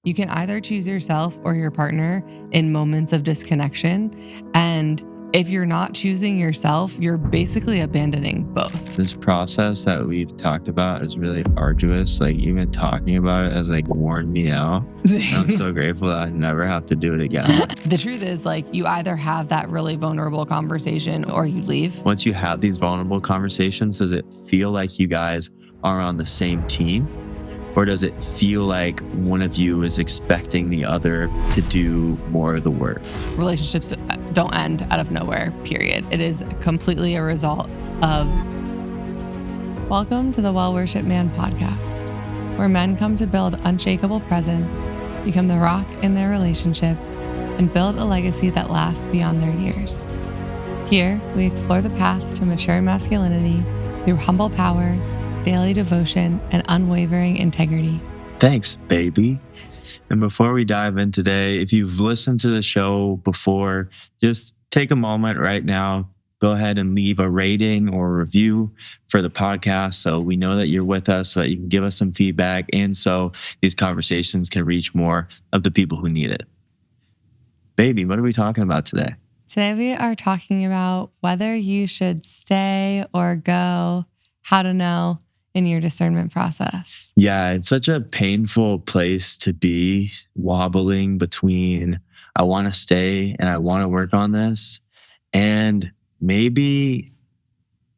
You can either choose yourself or your partner in moments of disconnection. And if you're not choosing yourself, you're basically abandoning both. This process that we've talked about is really arduous. Like, even talking about it has worn me out. I'm so grateful that I never have to do it again. The truth is, you either have that really vulnerable conversation or you leave. Once you have these vulnerable conversations, does it feel like you guys are on the same team? Or does it feel like one of you is expecting the other to do more of the work? Relationships don't end out of nowhere, period. It is completely a result of... Welcome to the Well Worship Man podcast, where men come to build unshakable presence, become the rock in their relationships, and build a legacy that lasts beyond their years. Here, we explore the path to mature masculinity through humble power, daily devotion, and unwavering integrity. Thanks, baby. And before we dive in today, if you've listened to the show before, just take a moment right now. Go ahead and leave a rating or a review for the podcast so we know that you're with us, so that you can give us some feedback, and so these conversations can reach more of the people who need it. Baby, what are we talking about today? Today we are talking about whether you should stay or go, how to know in your discernment process. Yeah, it's such a painful place to be, wobbling between I want to stay and I want to work on this, and maybe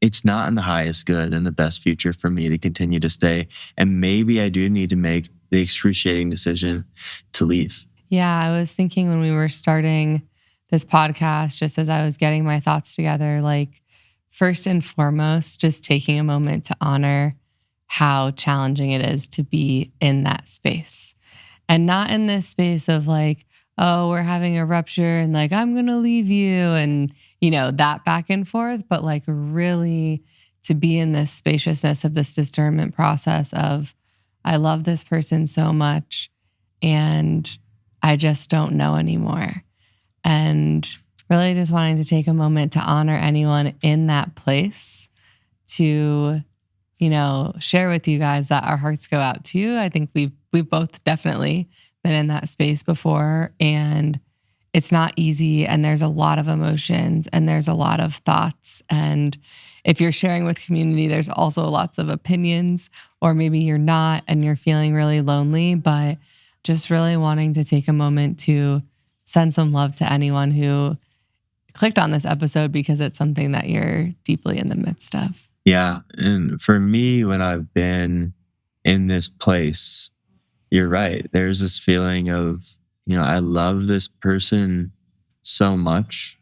it's not in the highest good and the best future for me to continue to stay, and maybe I do need to make the excruciating decision to leave. Yeah, I was thinking when we were starting this podcast, just as I was getting my thoughts together, first and foremost, just taking a moment to honor how challenging it is to be in that space. And not in this space of oh, we're having a rupture and I'm going to leave you and, that back and forth, but really to be in this spaciousness of this discernment process of, I love this person so much and I just don't know anymore. And really just wanting to take a moment to honor anyone in that place, to share with you guys that our hearts go out to you. I think we've both definitely been in that space before, and it's not easy, and there's a lot of emotions and there's a lot of thoughts. And if you're sharing with community, there's also lots of opinions, or maybe you're not and you're feeling really lonely, but just really wanting to take a moment to send some love to anyone who clicked on this episode because it's something that you're deeply in the midst of. Yeah. And for me, when I've been in this place, you're right. There's this feeling of, I love this person so much.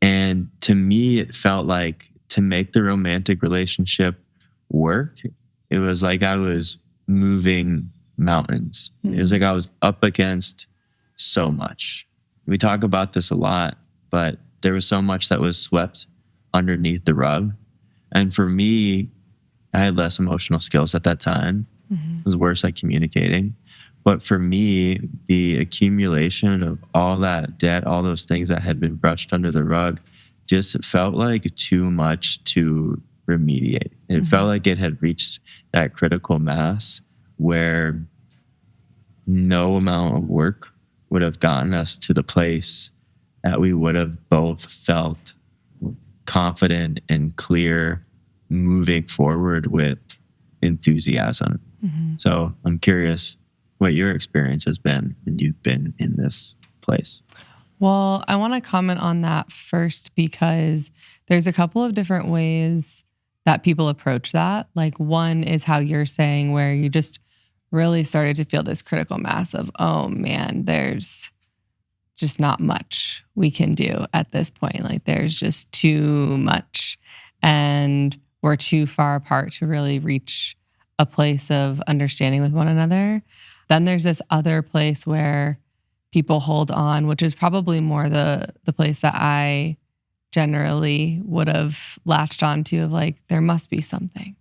And to me, it felt like to make the romantic relationship work, it was like I was moving mountains. It was like I was up against so much. We talk about this a lot, but there was so much that was swept underneath the rug. And for me, I had less emotional skills at that time. I was worse at communicating. But for me, the accumulation of all that debt, all those things that had been brushed under the rug, just felt like too much to remediate. It felt like it had reached that critical mass where no amount of work would have gotten us to the place that we would have both felt confident and clear moving forward with enthusiasm. So I'm curious what your experience has been when you've been in this place. Well, I want to comment on that first because there's a couple of different ways that people approach that. One is how you're saying, where you just really started to feel this critical mass of, oh man, there's just not much we can do at this point. There's just too much. And we're too far apart to really reach a place of understanding with one another. Then there's this other place where people hold on, which is probably more the place that I generally would have latched onto of there must be something.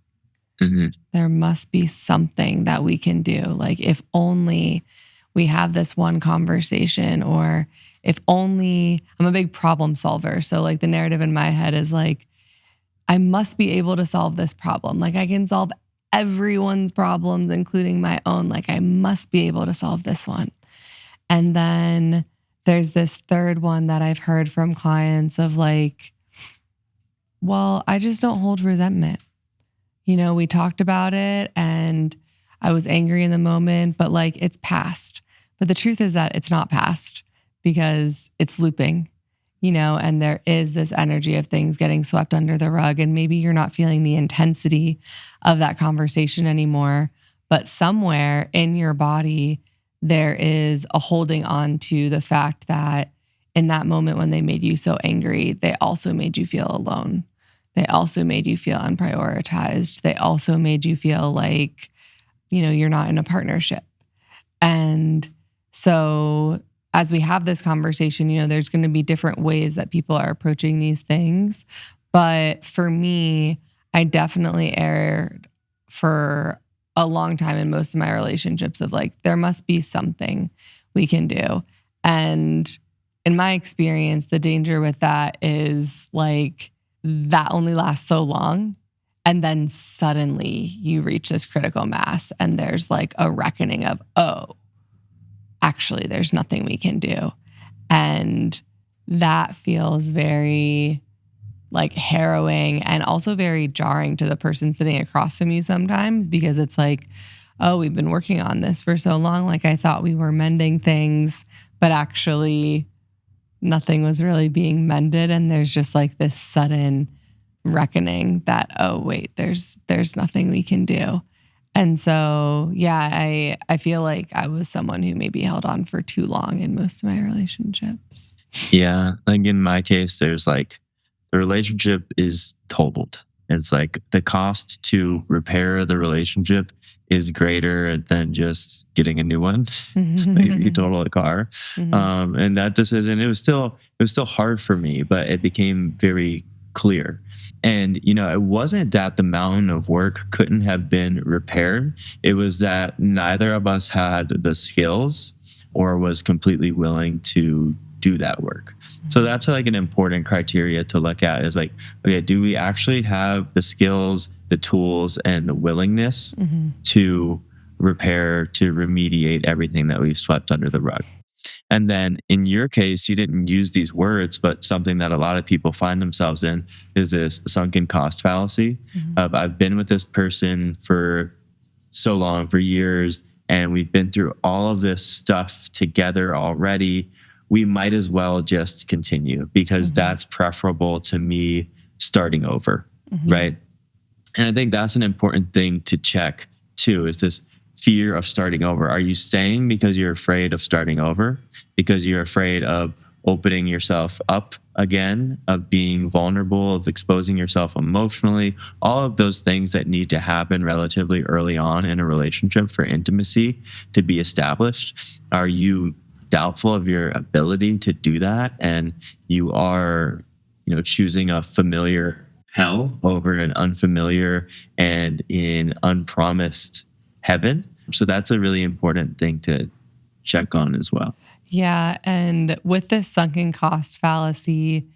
There must be something that we can do. If only we have this one conversation, or if only I'm a big problem solver. So the narrative in my head is I must be able to solve this problem. I can solve everyone's problems, including my own. Like, I must be able to solve this one. And then there's this third one that I've heard from clients of like, well, I just don't hold resentment. We talked about it and I was angry in the moment, but like it's past. But the truth is that it's not past because it's looping, and there is this energy of things getting swept under the rug. And maybe you're not feeling the intensity of that conversation anymore, but somewhere in your body, there is a holding on to the fact that in that moment when they made you so angry, they also made you feel alone. They also made you feel unprioritized. They also made you feel like, you're not in a partnership. And so as we have this conversation, there's going to be different ways that people are approaching these things. But for me, I definitely erred for a long time in most of my relationships of like, there must be something we can do. And in my experience, the danger with that is like, that only lasts so long. And then suddenly you reach this critical mass and there's like a reckoning of, oh, actually, there's nothing we can do. And that feels very like harrowing and also very jarring to the person sitting across from you sometimes, because it's like, oh, we've been working on this for so long. Like I thought we were mending things, but actually nothing was really being mended. And there's just like this sudden reckoning that, oh, wait, there's nothing we can do. And so, yeah, I feel like I was someone who maybe held on for too long in most of my relationships. Yeah. Like in my case, there's like the relationship is totaled. It's like the cost to repair the relationship is greater than just getting a new one. Like you total a car. And that decision, it was still hard for me, but it became very clear. And, it wasn't that the mountain of work couldn't have been repaired. It was that neither of us had the skills or was completely willing to do that work. So that's like an important criteria to look at is like, okay, do we actually have the skills, the tools, and the willingness to repair, to remediate everything that we've swept under the rug? And then in your case, you didn't use these words, but something that a lot of people find themselves in is this sunken cost fallacy of I've been with this person for so long, for years, and we've been through all of this stuff together already. We might as well just continue because that's preferable to me starting over, right? And I think that's an important thing to check too, is this fear of starting over. Are you staying because you're afraid of starting over? Because you're afraid of opening yourself up again, of being vulnerable, of exposing yourself emotionally, all of those things that need to happen relatively early on in a relationship for intimacy to be established? Are you doubtful of your ability to do that? And you are, choosing a familiar hell over an unfamiliar and in unpromised heaven. So that's a really important thing to check on as well. Yeah. And with this sunken cost fallacy,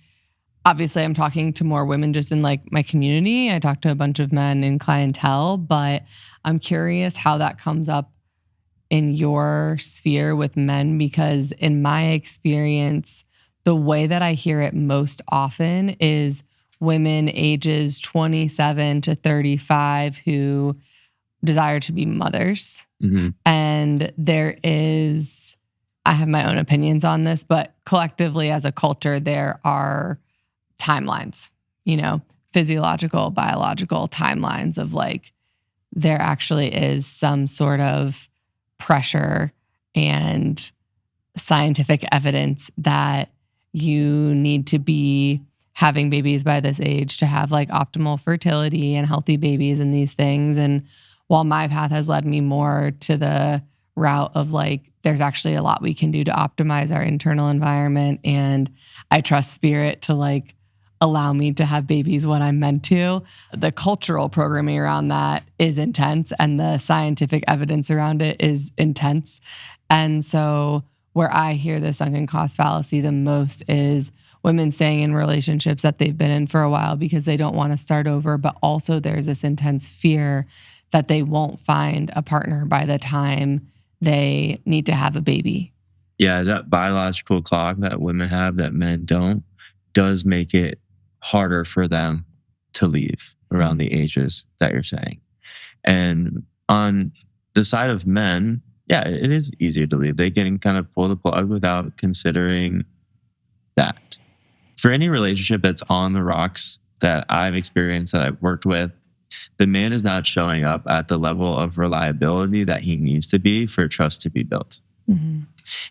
obviously I'm talking to more women just in like my community. I talk to a bunch of men in clientele, but I'm curious how that comes up in your sphere with men, because in my experience, the way that I hear it most often is women ages 27 to 35 who desire to be mothers. And there is, I have my own opinions on this, but collectively as a culture, there are timelines, physiological, biological timelines of like, there actually is some sort of pressure and scientific evidence that you need to be having babies by this age to have like optimal fertility and healthy babies and these things. And while my path has led me more to the route of like, there's actually a lot we can do to optimize our internal environment. And I trust spirit to like allow me to have babies when I'm meant to. The cultural programming around that is intense and the scientific evidence around it is intense. And so where I hear the sunken cost fallacy the most is women staying in relationships that they've been in for a while because they don't want to start over, but also there's this intense fear that they won't find a partner by the time they need to have a baby. Yeah, that biological clock that women have that men don't does make it harder for them to leave around the ages that you're saying. And on the side of men, yeah, it is easier to leave. They can kind of pull the plug without considering that. For any relationship that's on the rocks that I've experienced, that I've worked with, the man is not showing up at the level of reliability that he needs to be for trust to be built. Mm-hmm.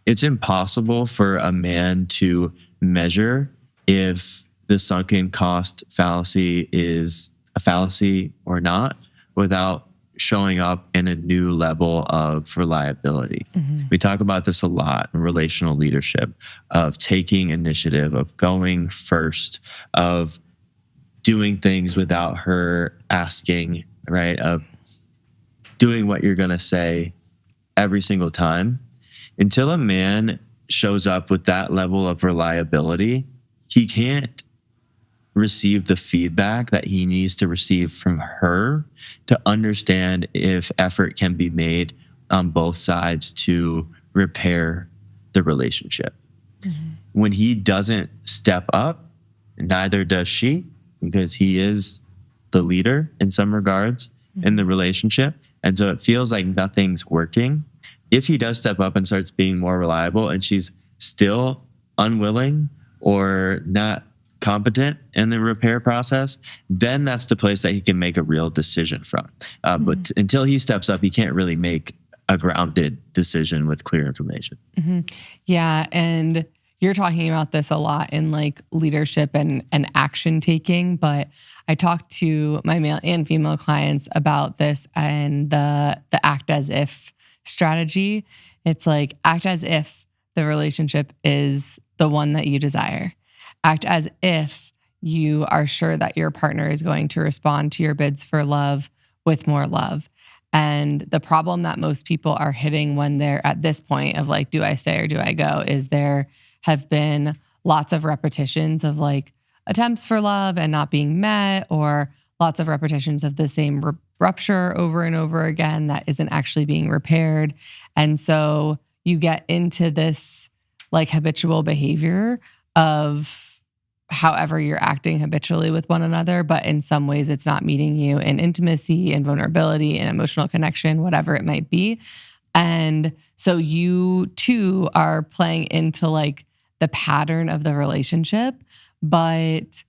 It's impossible for a man to measure if the sunken cost fallacy is a fallacy or not without showing up in a new level of reliability. Mm-hmm. We talk about this a lot in relational leadership, of taking initiative, of going first, of doing things without her asking, right? Of doing what you're going to say every single time. Until a man shows up with that level of reliability, he can't receive the feedback that he needs to receive from her to understand if effort can be made on both sides to repair the relationship. Mm-hmm. When he doesn't step up, neither does she, because he is the leader in some regards in the relationship. And so it feels like nothing's working. If he does step up and starts being more reliable and she's still unwilling or not competent in the repair process, then that's the place that he can make a real decision from. But until he steps up, he can't really make a grounded decision with clear information. Mm-hmm. Yeah. And you're talking about this a lot in like leadership and action taking, but I talk to my male and female clients about this and the act as if strategy. It's like act as if the relationship is the one that you desire. Act as if you are sure that your partner is going to respond to your bids for love with more love. And the problem that most people are hitting when they're at this point of like, do I stay or do I go, is there have been lots of repetitions of like attempts for love and not being met, or lots of repetitions of the same rupture over and over again that isn't actually being repaired. And so you get into this like habitual behavior of however you're acting habitually with one another, but in some ways it's not meeting you in intimacy and vulnerability and emotional connection, whatever it might be. And so you too are playing into like the pattern of the relationship, but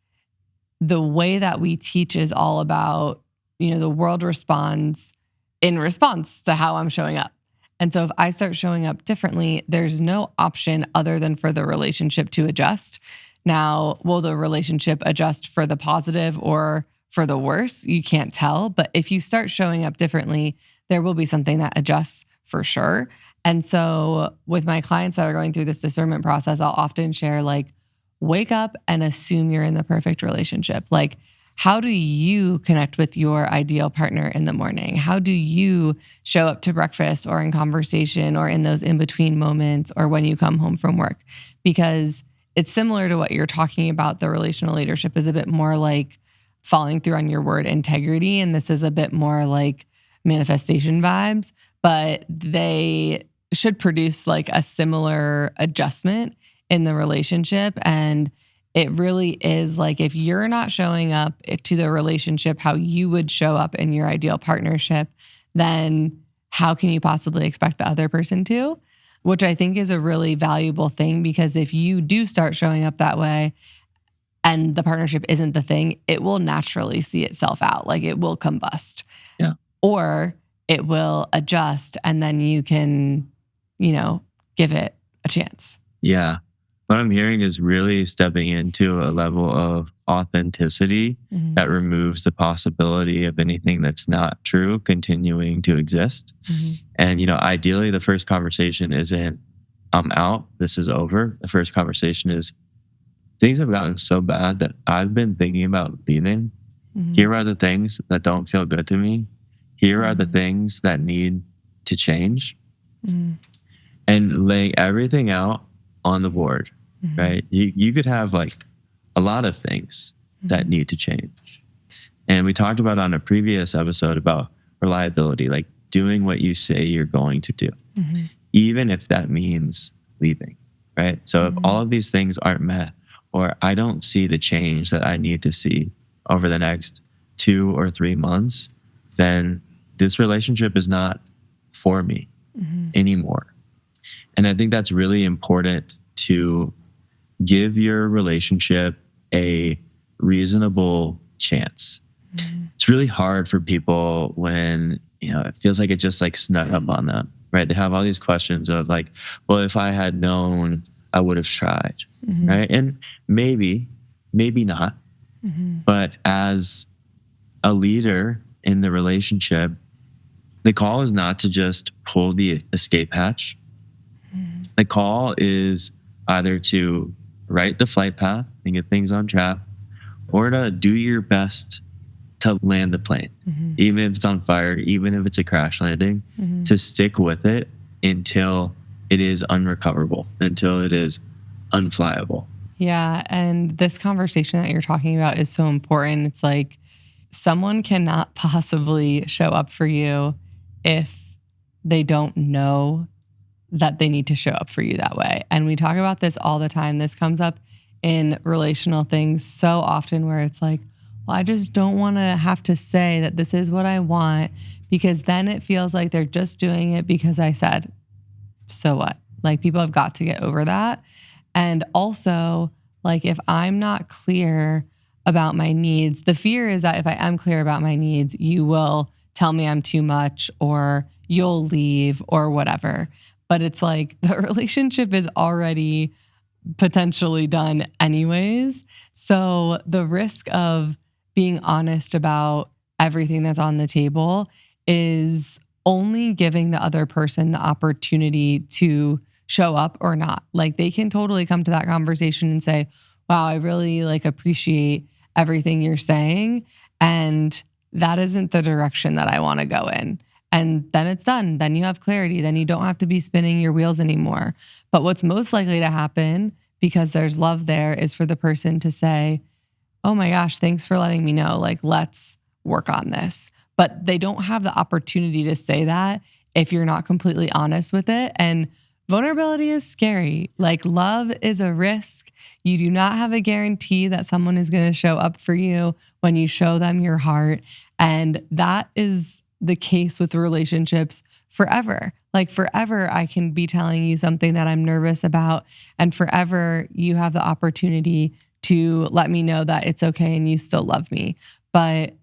the way that we teach is all about, the world responds in response to how I'm showing up. And so if I start showing up differently, there's no option other than for the relationship to adjust. Now, will the relationship adjust for the positive or for the worse? You can't tell. But if you start showing up differently, there will be something that adjusts for sure. And so with my clients that are going through this discernment process, I'll often share like, wake up and assume you're in the perfect relationship. Like, how do you connect with your ideal partner in the morning? How do you show up to breakfast or in conversation or in those in-between moments or when you come home from work? Because it's similar to what you're talking about. The relational leadership is a bit more like following through on your word integrity. And this is a bit more like manifestation vibes, but they should produce like a similar adjustment in the relationship. And it really is like, if you're not showing up to the relationship how you would show up in your ideal partnership, then how can you possibly expect the other person to? Which I think is a really valuable thing, because if you do start showing up that way and the partnership isn't the thing, it will naturally see itself out. Like it will combust. Yeah. Or it will adjust and then you can, give it a chance. Yeah. What I'm hearing is really stepping into a level of authenticity that removes the possibility of anything that's not true continuing to exist. And, ideally the first conversation isn't, I'm out, this is over. The first conversation is, things have gotten so bad that I've been thinking about leaving. Here are the things that don't feel good to me. Here are the things that need to change. And laying everything out on the board, right? You could have like a lot of things that need to change. And we talked about on a previous episode about reliability, like doing what you say you're going to do, even if that means leaving, right? So if all of these things aren't met, or I don't see the change that I need to see over the next 2 or 3 months, then this relationship is not for me anymore. And I think that's really important, to give your relationship a reasonable chance. It's really hard for people when, it feels like it just like snuck up on them, right? They have all these questions of like, well, if I had known, I would have tried, right? And maybe not. But as a leader in the relationship, the call is not to just pull the escape hatch. The call is either to write the flight path and get things on track, or to do your best to land the plane, even if it's on fire, even if it's a crash landing, to stick with it until it is unrecoverable, until it is unflyable. Yeah. And this conversation that you're talking about is so important. It's like, someone cannot possibly show up for you if they don't know that they need to show up for you that way. And we talk about this all the time. This comes up in relational things so often, where it's like, well, I just don't want to have to say that this is what I want, because then it feels like they're just doing it because I said. So what? Like, people have got to get over that. And also, like, if I'm not clear about my needs, the fear is that if I am clear about my needs, you will tell me I'm too much, or you'll leave, or whatever. But it's like, the relationship is already potentially done anyways. So the risk of being honest about everything that's on the table is only giving the other person the opportunity to show up or not. Like, they can totally come to that conversation and say, wow, I really like appreciate everything you're saying, and that isn't the direction that I want to go in. And then it's done. Then you have clarity. Then you don't have to be spinning your wheels anymore. But what's most likely to happen, because there's love there, is for the person to say, oh my gosh, thanks for letting me know. Like, let's work on this. But they don't have the opportunity to say that if you're not completely honest with it. And vulnerability is scary. Like, love is a risk. You do not have a guarantee that someone is going to show up for you when you show them your heart. And that is the case with relationships forever. Like, forever, I can be telling you something that I'm nervous about, and forever you have the opportunity to let me know that it's okay and you still love me. But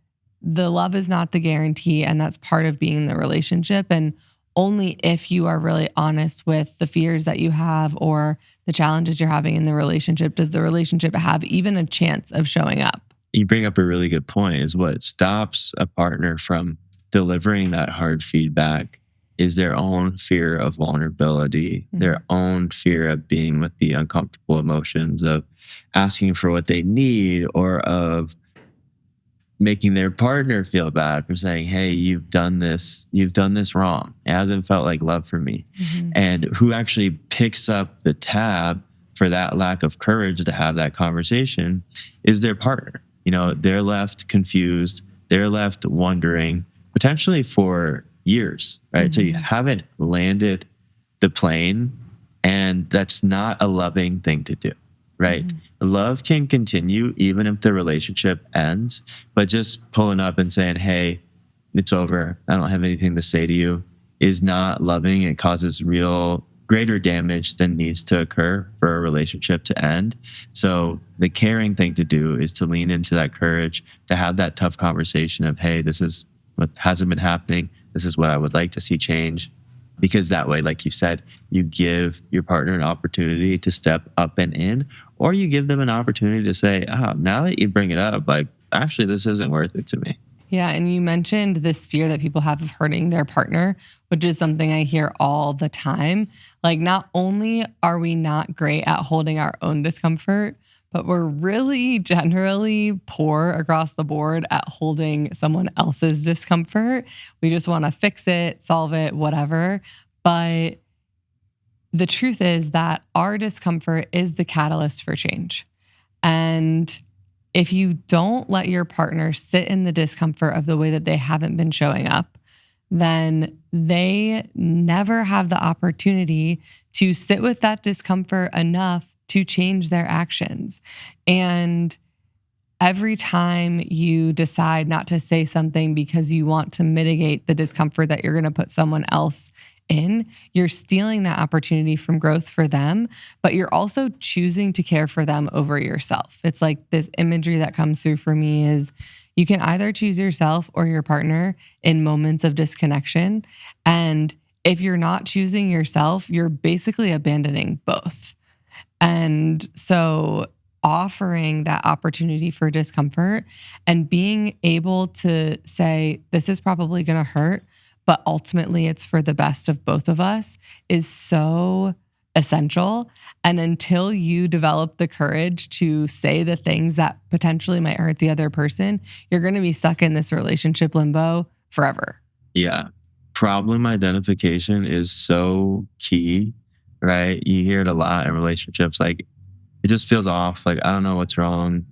the love is not the guarantee, and that's part of being in the relationship. And only if you are really honest with the fears that you have or the challenges you're having in the relationship does the relationship have even a chance of showing up. You bring up a really good point. Is what stops a partner from delivering that hard feedback is their own fear of vulnerability, their own fear of being with the uncomfortable emotions, of asking for what they need, or of making their partner feel bad for saying, hey, you've done this wrong. It hasn't felt like love for me. And who actually picks up the tab for that lack of courage to have that conversation is their partner. They're left confused. They're left wondering, potentially for years, right? So you haven't landed the plane, and that's not a loving thing to do, right? Love can continue even if the relationship ends, but just pulling up and saying, hey, it's over, I don't have anything to say to you, is not loving. It causes real greater damage than needs to occur for a relationship to end. So the caring thing to do is to lean into that courage, to have that tough conversation of, hey, this is what hasn't been happening. This is what I would like to see change. Because that way, like you said, you give your partner an opportunity to step up and in, or you give them an opportunity to say, now that you bring it up, like, actually, this isn't worth it to me. Yeah. And you mentioned this fear that people have of hurting their partner, which is something I hear all the time. Like, not only are we not great at holding our own discomfort, but we're really generally poor across the board at holding someone else's discomfort. We just want to fix it, solve it, whatever. But the truth is that our discomfort is the catalyst for change. And if you don't let your partner sit in the discomfort of the way that they haven't been showing up, then they never have the opportunity to sit with that discomfort enough to change their actions. And every time you decide not to say something because you want to mitigate the discomfort that you're going to put someone else in, you're stealing that opportunity from growth for them, but you're also choosing to care for them over yourself. It's like this imagery that comes through for me is you can either choose yourself or your partner in moments of disconnection. And if you're not choosing yourself, you're basically abandoning both. And so offering that opportunity for discomfort and being able to say, this is probably going to hurt, but ultimately it's for the best of both of us is so essential. And until you develop the courage to say the things that potentially might hurt the other person, you're going to be stuck in this relationship limbo forever. Yeah. Problem identification is so key, right? You hear it a lot in relationships. Like, it just feels off. Like, I don't know what's wrong.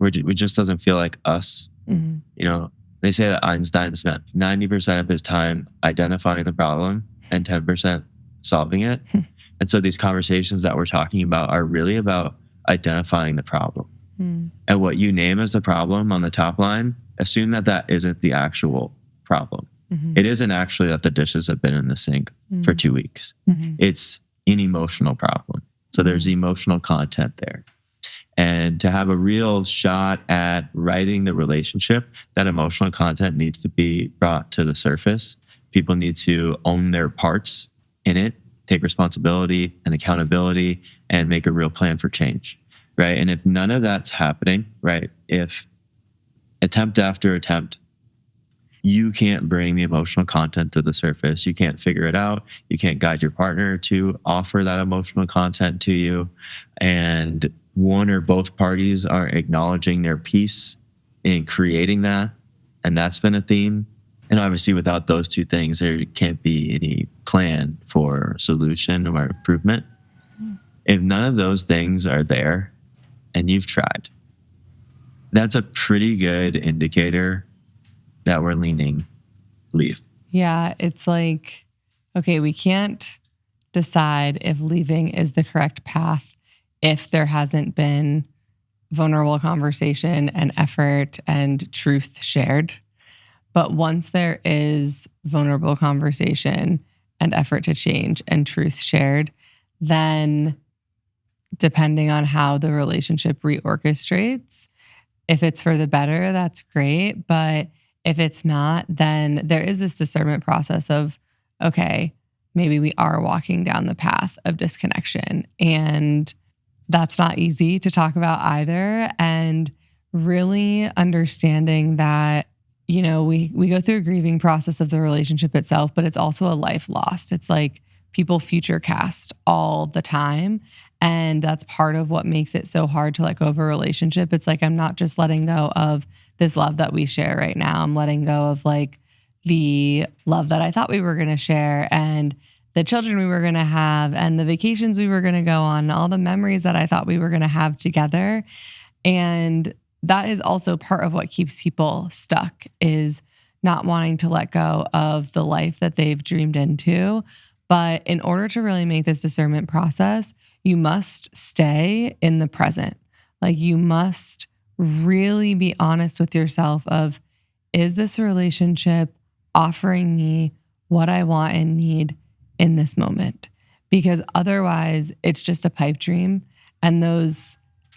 It just doesn't feel like us. Mm-hmm. You know, they say that Einstein spent 90% of his time identifying the problem and 10% solving it. And so these conversations that we're talking about are really about identifying the problem. And what you name as the problem on the top line, assume that that isn't the actual problem. It isn't actually that the dishes have been in the sink for 2 weeks. It's an emotional problem. So there's emotional content there. And to have a real shot at righting the relationship, that emotional content needs to be brought to the surface. People need to own their parts in it, take responsibility and accountability, and make a real plan for change, right? And if none of that's happening, right, if attempt after attempt, you can't bring the emotional content to the surface. You can't figure it out. You can't guide your partner to offer that emotional content to you. And one or both parties are acknowledging their piece in creating that. And that's been a theme. And obviously, without those two things, there can't be any plan for solution or improvement. If none of those things are there and you've tried, that's a pretty good indicator that we're leaning leave. Yeah, it's like, okay, we can't decide if leaving is the correct path if there hasn't been vulnerable conversation and effort and truth shared. But once there is vulnerable conversation and effort to change and truth shared, then depending on how the relationship reorchestrates, if it's for the better, that's great. But if it's not, then there is this discernment process of, okay, maybe we are walking down the path of disconnection. And that's not easy to talk about either. And really understanding that, you know, we go through a grieving process of the relationship itself, but it's also a life lost. It's like people future cast all the time. And that's part of what makes it so hard to let go of a relationship. It's like, I'm not just letting go of this love that we share right now. I'm letting go of like the love that I thought we were going to share and the children we were going to have and the vacations we were going to go on, all the memories that I thought we were going to have together. And that is also part of what keeps people stuck, is not wanting to let go of the life that they've dreamed into. But in order to really make this discernment process, you must stay in the present. Like, you must really be honest with yourself of, is this relationship offering me what I want and need in this moment? Because otherwise it's just a pipe dream. And those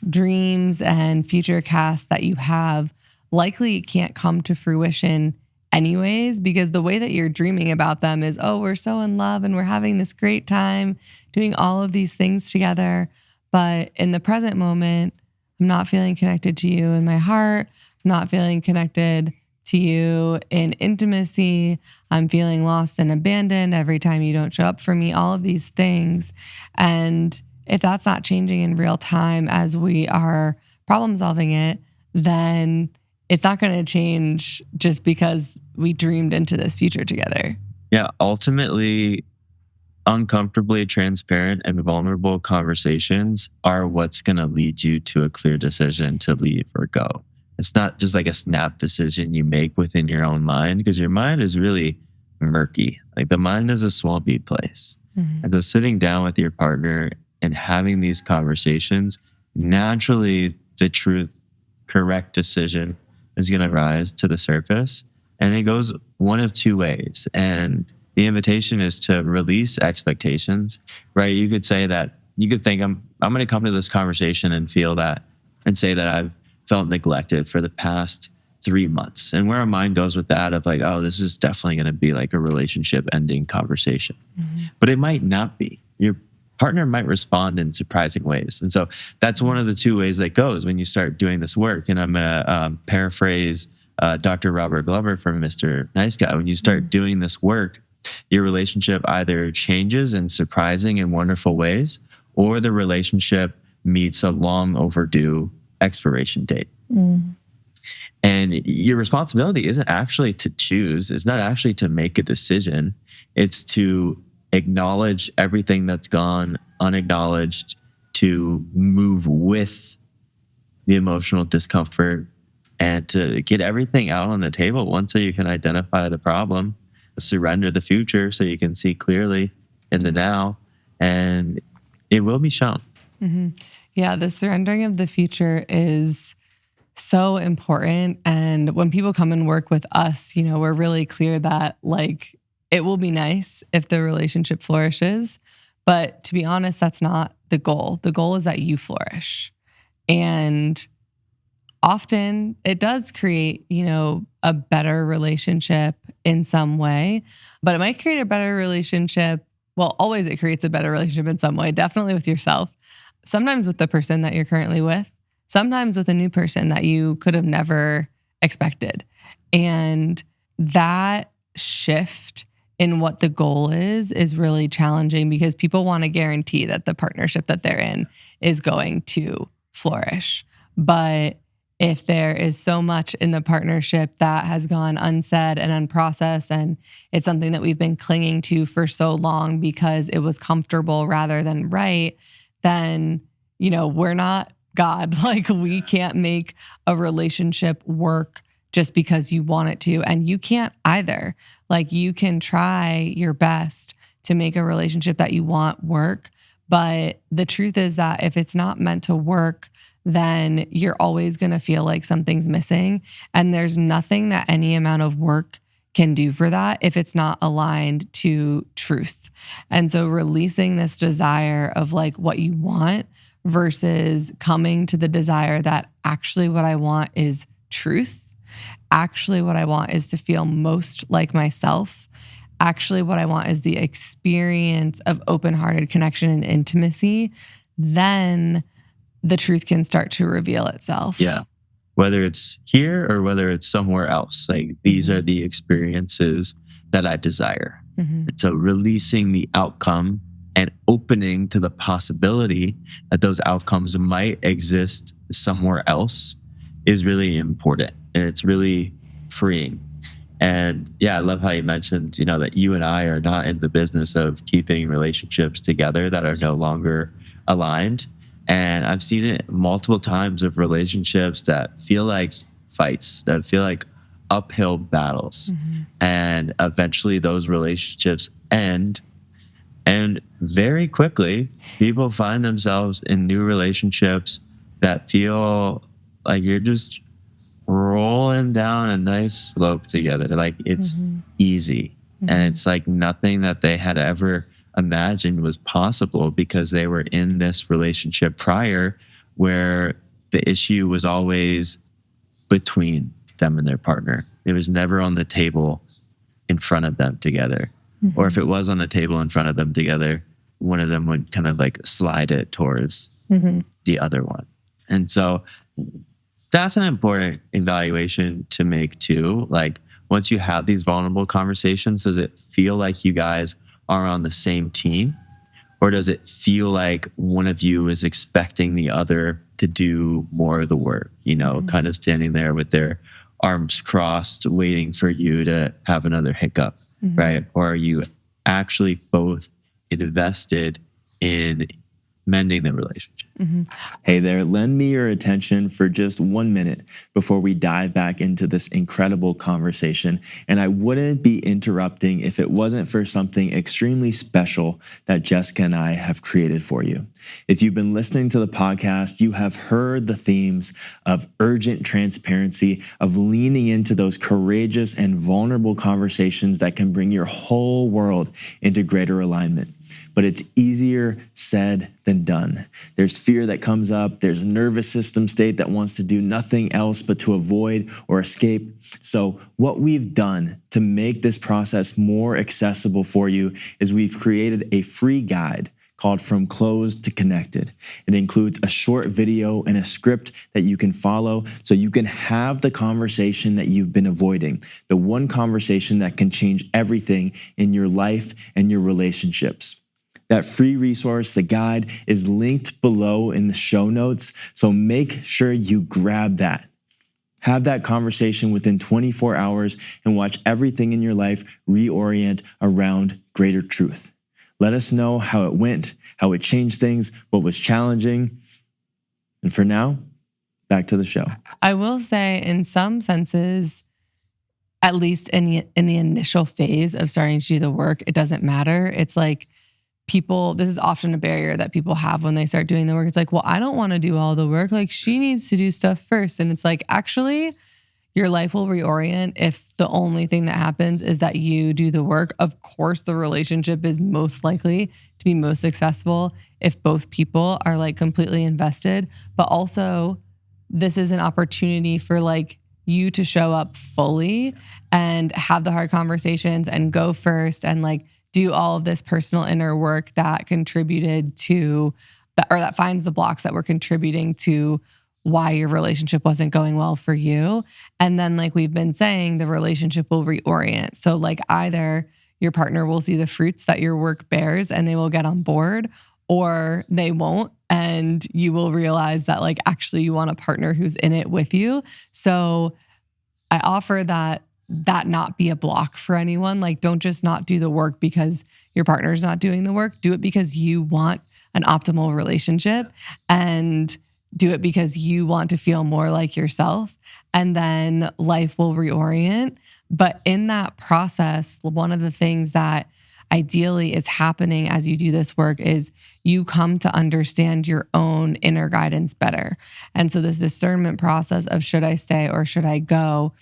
dreams and future casts that you have likely can't come to fruition anyways, because the way that you're dreaming about them is, oh, we're so in love and we're having this great time doing all of these things together. But in the present moment, I'm not feeling connected to you in my heart. I'm not feeling connected to you in intimacy. I'm feeling lost and abandoned every time you don't show up for me, all of these things. And if that's not changing in real time as we are problem solving it, then it's not going to change just because we dreamed into this future together. Yeah, ultimately, uncomfortably transparent and vulnerable conversations are what's going to lead you to a clear decision to leave or go. It's not just like a snap decision you make within your own mind, because your mind is really murky. Like the mind is a swampy place. And so sitting down with your partner and having these conversations, naturally the truth, correct decision is going to rise to the surface. And it goes one of two ways. And the invitation is to release expectations, right? You could say that, you could think I'm going to come to this conversation and feel that and say that I've felt neglected for the past 3 months. And where our mind goes with that of like, oh, this is definitely going to be like a relationship ending conversation. But it might not be. Your partner might respond in surprising ways. And so that's one of the two ways that goes when you start doing this work. And I'm going to paraphrase Dr. Robert Glover from Mr. Nice Guy. When you start doing this work, your relationship either changes in surprising and wonderful ways, or the relationship meets a long overdue expiration date. And your responsibility isn't actually to choose. It's not actually to make a decision. It's to acknowledge everything that's gone unacknowledged, to move with the emotional discomfort, and to get everything out on the table once so you can identify the problem, surrender the future so you can see clearly in the now, and it will be shown. Yeah, the surrendering of the future is so important. And when people come and work with us, we're really clear that like it will be nice if the relationship flourishes. But to be honest, that's not the goal. The goal is that you flourish. And often it does create, a better relationship in some way, but it might create a better relationship. Well, always it creates a better relationship in some way, definitely with yourself, sometimes with the person that you're currently with, sometimes with a new person that you could have never expected. And that shift in what the goal is really challenging because people want to guarantee that the partnership that they're in is going to flourish. But if there is so much in the partnership that has gone unsaid and unprocessed, and it's something that we've been clinging to for so long because it was comfortable rather than right, then, we're not God. Like we can't make a relationship work just because you want it to. And you can't either. Like you can try your best to make a relationship that you want work. But the truth is that if it's not meant to work, then you're always going to feel like something's missing. And there's nothing that any amount of work can do for that if it's not aligned to truth. And so releasing this desire of like what you want versus coming to the desire that actually what I want is truth. Actually, what I want is to feel most like myself. Actually, what I want is the experience of open-hearted connection and intimacy. Then the truth can start to reveal itself. Yeah. Whether it's here or whether it's somewhere else, like these are the experiences that I desire. And so releasing the outcome and opening to the possibility that those outcomes might exist somewhere else is really important. And it's really freeing. And yeah, I love how you mentioned, that you and I are not in the business of keeping relationships together that are no longer aligned. And I've seen it multiple times of relationships that feel like fights, that feel like uphill battles. And eventually those relationships end. And very quickly, people find themselves in new relationships that feel like you're just rolling down a nice slope together. Like it's easy. And it's like nothing that they had ever imagined was possible because they were in this relationship prior where the issue was always between them and their partner. It was never on the table in front of them together. Or if it was on the table in front of them together, one of them would kind of like slide it towards the other one. And so that's an important evaluation to make too. Like once you have these vulnerable conversations, does it feel like you guys are on the same team? Or does it feel like one of you is expecting the other to do more of the work, kind of standing there with their arms crossed, waiting for you to have another hiccup, right? Or are you actually both invested in mending the relationship. Mm-hmm. Hey there, lend me your attention for just 1 minute before we dive back into this incredible conversation. And I wouldn't be interrupting if it wasn't for something extremely special that Jessica and I have created for you. If you've been listening to the podcast, you have heard the themes of urgent transparency, of leaning into those courageous and vulnerable conversations that can bring your whole world into greater alignment. But it's easier said than done. There's fear that comes up. There's a nervous system state that wants to do nothing else but to avoid or escape. So what we've done to make this process more accessible for you is we've created a free guide called From Closed to Connected. It includes a short video and a script that you can follow so you can have the conversation that you've been avoiding, the one conversation that can change everything in your life and your relationships. That free resource, the guide, is linked below in the show notes, so make sure you grab that. Have that conversation within 24 hours and watch everything in your life reorient around greater truth. Let us know how it went, how it changed things, what was challenging. And for now, back to the show. I will say, in some senses, at least in the initial phase of starting to do the work, it doesn't matter. It's like this is often a barrier that people have when they start doing the work. It's like, well, I don't want to do all the work. Like, she needs to do stuff first. And it's like, actually, your life will reorient if the only thing that happens is that you do the work. Of course, the relationship is most likely to be most successful if both people are like completely invested. But also, this is an opportunity for like you to show up fully and have the hard conversations and go first and like do all of this personal inner work that contributed to that finds the blocks that were contributing to why your relationship wasn't going well for you. And then, like we've been saying, the relationship will reorient. So like either your partner will see the fruits that your work bears and they will get on board, or they won't. And you will realize that like actually you want a partner who's in it with you. So I offer that not be a block for anyone. Like, don't just not do the work because your partner's not doing the work. Do it because you want an optimal relationship, and do it because you want to feel more like yourself. And then life will reorient. But in that process, one of the things that ideally is happening as you do this work is you come to understand your own inner guidance better. And so this discernment process of should I stay or should I go,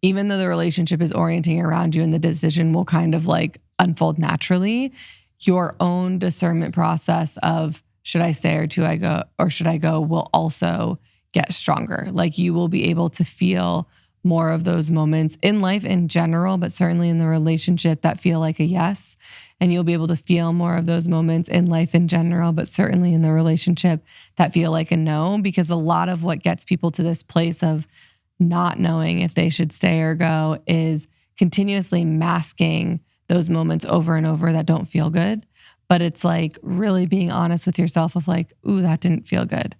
even though the relationship is orienting around you and the decision will kind of like unfold naturally, your own discernment process of should I stay or should I go will also get stronger. Like, you will be able to feel more of those moments in life in general, but certainly in the relationship that feel like a yes. And you'll be able to feel more of those moments in life in general, but certainly in the relationship that feel like a no, because a lot of what gets people to this place of not knowing if they should stay or go is continuously masking those moments over and over that don't feel good. But it's like really being honest with yourself of like, ooh, that didn't feel good.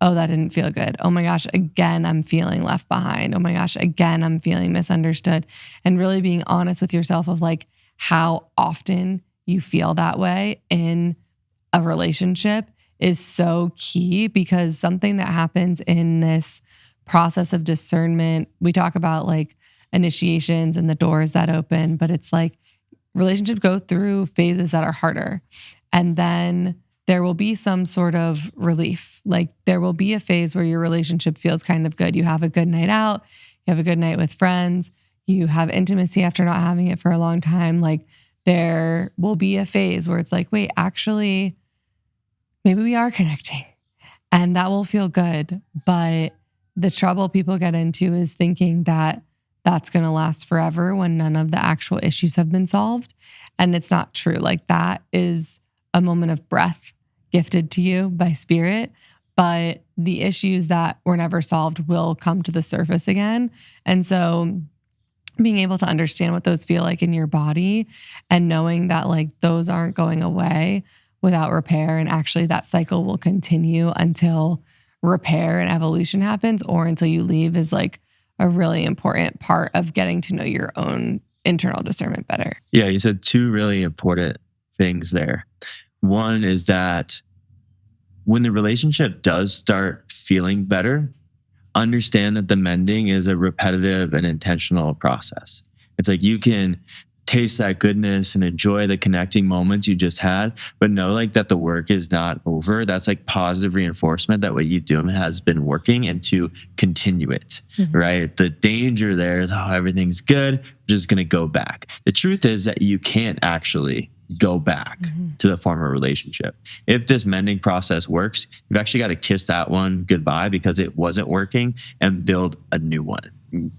Oh, that didn't feel good. Oh my gosh, again, I'm feeling left behind. Oh my gosh, again, I'm feeling misunderstood. And really being honest with yourself of like how often you feel that way in a relationship is so key, because something that happens in this process of discernment, we talk about like initiations and the doors that open, but it's like relationships go through phases that are harder. And then there will be some sort of relief. Like, there will be a phase where your relationship feels kind of good. You have a good night out, you have a good night with friends, you have intimacy after not having it for a long time. Like, there will be a phase where it's like, wait, actually, maybe we are connecting, and that will feel good. But the trouble people get into is thinking that that's going to last forever when none of the actual issues have been solved. And it's not true. Like, that is a moment of breath gifted to you by spirit, but the issues that were never solved will come to the surface again. And so being able to understand what those feel like in your body and knowing that like those aren't going away without repair, and actually that cycle will continue until repair and evolution happens, or until you leave, is like a really important part of getting to know your own internal discernment better. Yeah, you said two really important things there. One is that when the relationship does start feeling better, understand that the mending is a repetitive and intentional process. It's like you can taste that goodness and enjoy the connecting moments you just had, but know like that the work is not over. That's like positive reinforcement that what you do has been working, and to continue it, right? The danger there is, oh, everything's good, I'm just going to go back. The truth is that you can't actually go back to the former relationship. If this mending process works, you've actually got to kiss that one goodbye because it wasn't working and build a new one.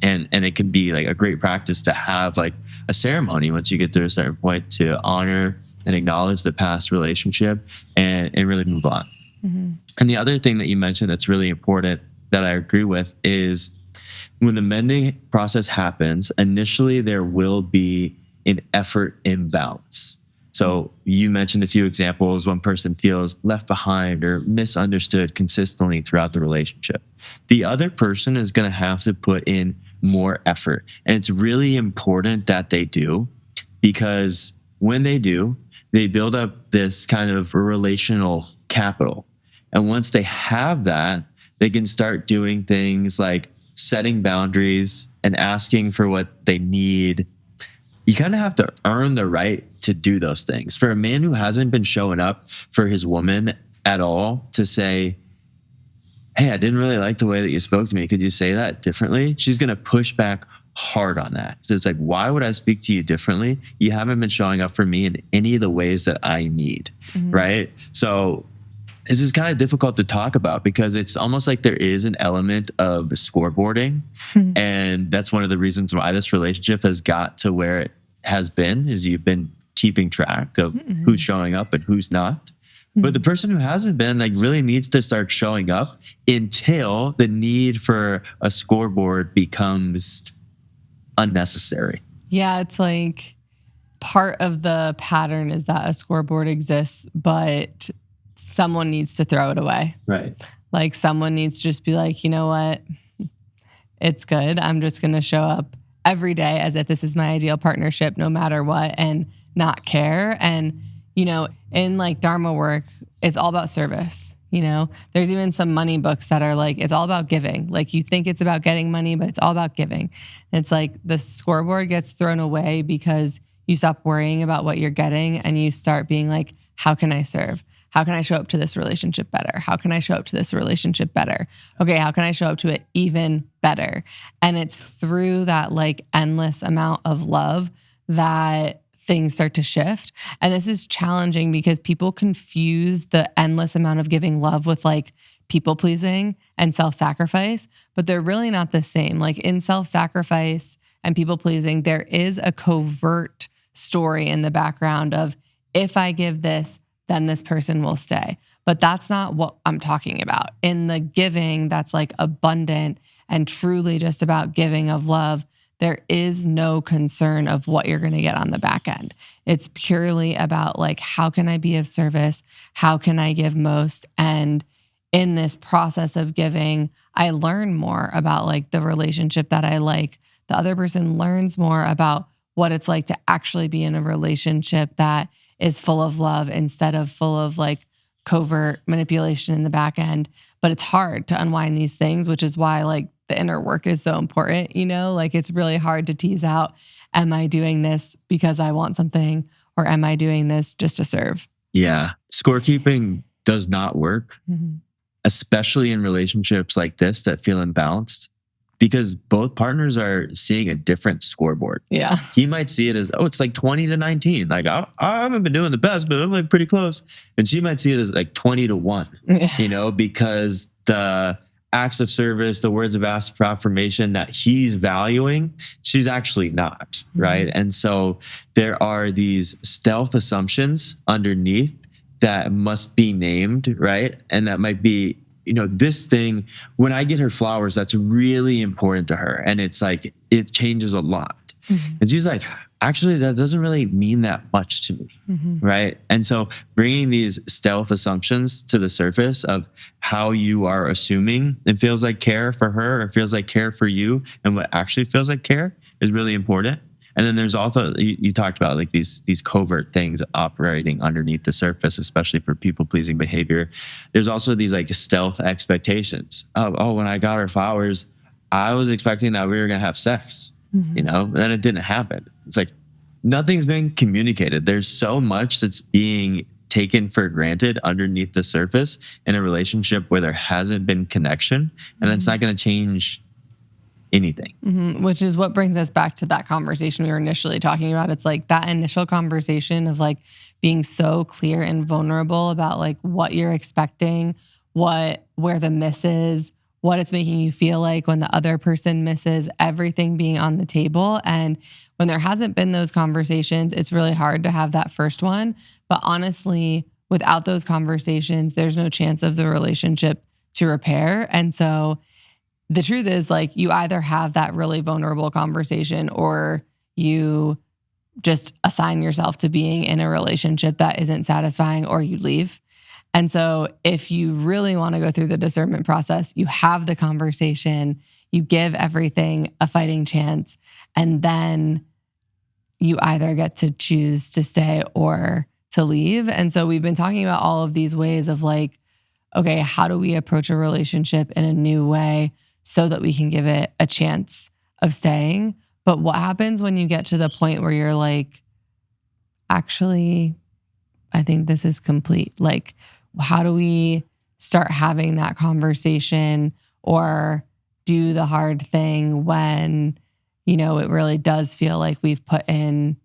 And it can be like a great practice to have like a ceremony once you get to a certain point to honor and acknowledge the past relationship and really move on. And the other thing that you mentioned that's really important that I agree with is when the mending process happens, initially there will be an effort imbalance. So you mentioned a few examples. One person feels left behind or misunderstood consistently throughout the relationship. The other person is going to have to put in more effort. And it's really important that they do, because when they do, they build up this kind of relational capital. And once they have that, they can start doing things like setting boundaries and asking for what they need. You kind of have to earn the right to do those things. For a man who hasn't been showing up for his woman at all to say, hey, I didn't really like the way that you spoke to me. Could you say that differently? She's going to push back hard on that. So it's like, why would I speak to you differently? You haven't been showing up for me in any of the ways that I need, right? So this is kind of difficult to talk about because it's almost like there is an element of scoreboarding. And that's one of the reasons why this relationship has got to where it has been, is you've been keeping track of who's showing up and who's not. But the person who hasn't been like really needs to start showing up until the need for a scoreboard becomes unnecessary. Yeah, it's like part of the pattern is that a scoreboard exists, but someone needs to throw it away. Right. Like someone needs to just be like, you know what? It's good. I'm just going to show up every day as if this is my ideal partnership, no matter what, and not care. And, you know, in like Dharma work, it's all about service. You know, there's even some money books that are like, it's all about giving. Like you think it's about getting money, but it's all about giving. And it's like the scoreboard gets thrown away because you stop worrying about what you're getting and you start being like, how can I serve? How can I show up to this relationship better? How can I show up to this relationship better? Okay, how can I show up to it even better? And it's through that like endless amount of love that things start to shift. And this is challenging because people confuse the endless amount of giving love with like people pleasing and self-sacrifice, but they're really not the same. Like in self-sacrifice and people pleasing, there is a covert story in the background of if I give this, then this person will stay. But that's not what I'm talking about. In the giving that's like abundant and truly just about giving of love, there is no concern of what you're going to get on the back end. It's purely about like, how can I be of service? How can I give most? And in this process of giving, I learn more about like the relationship that I like. The other person learns more about what it's like to actually be in a relationship that is full of love instead of full of like covert manipulation in the back end. But it's hard to unwind these things, which is why like the inner work is so important, you know, like it's really hard to tease out, am I doing this because I want something or am I doing this just to serve? Yeah. Scorekeeping does not work, especially in relationships like this that feel imbalanced, because both partners are seeing a different scoreboard. Yeah. He might see it as, oh, it's like 20-19. Like, I haven't been doing the best, but I'm like pretty close. And she might see it as like 20-1, you know, because the acts of service, the words of affirmation that he's valuing, she's actually not, right? And so there are these stealth assumptions underneath that must be named, right? And that might be, you know, this thing, when I get her flowers, that's really important to her. And it's like, it changes a lot. And she's like, actually, that doesn't really mean that much to me, right? And so bringing these stealth assumptions to the surface of how you are assuming it feels like care for her or feels like care for you and what actually feels like care is really important. And then there's also, you talked about like these covert things operating underneath the surface, especially for people pleasing behavior. There's also these like stealth expectations of, oh, when I got her flowers, I was expecting that we were going to have sex, and then it didn't happen. It's like nothing's been communicated. There's so much that's being taken for granted underneath the surface in a relationship where there hasn't been connection, and that's not going to change anything. Which is what brings us back to that conversation we were initially talking about. It's like that initial conversation of like being so clear and vulnerable about like what you're expecting, where the miss is, what it's making you feel like when the other person misses, everything being on the table. And when there hasn't been those conversations, it's really hard to have that first one. But honestly, without those conversations, there's no chance of the relationship to repair. And so the truth is, like, you either have that really vulnerable conversation or you just assign yourself to being in a relationship that isn't satisfying, or you leave. And so if you really want to go through the discernment process, you have the conversation, you give everything a fighting chance, and then you either get to choose to stay or to leave. And so we've been talking about all of these ways of like, okay, how do we approach a relationship in a new way so that we can give it a chance of staying? But what happens when you get to the point where you're like, actually, I think this is complete? Like, how do we start having that conversation or do the hard thing when, it really does feel like we've put in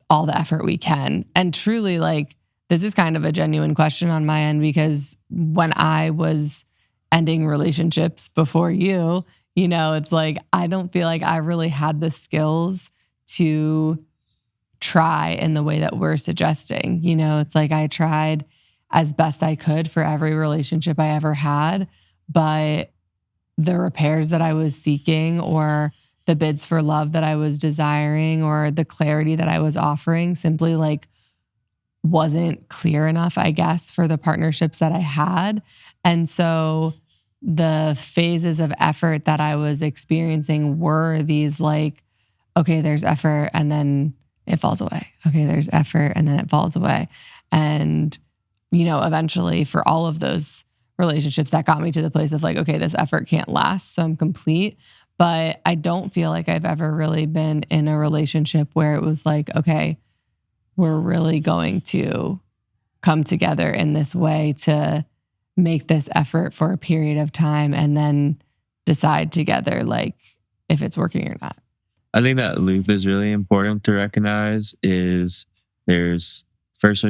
all the effort we can? And truly, like, this is kind of a genuine question on my end, because when I was ending relationships before you, it's like, I don't feel like I really had the skills to try in the way that we're suggesting. It's like I tried as best I could for every relationship I ever had, but the repairs that I was seeking, or the bids for love that I was desiring, or the clarity that I was offering simply like wasn't clear enough, I guess, for the partnerships that I had. And so the phases of effort that I was experiencing were these like, okay, there's effort and then it falls away. Okay, there's effort and then it falls away. And, eventually for all of those relationships, that got me to the place of like, okay, this effort can't last, so I'm complete. But I don't feel like I've ever really been in a relationship where it was like, okay, we're really going to come together in this way to make this effort for a period of time and then decide together like if it's working or not. I think that loop is really important to recognize. Is there's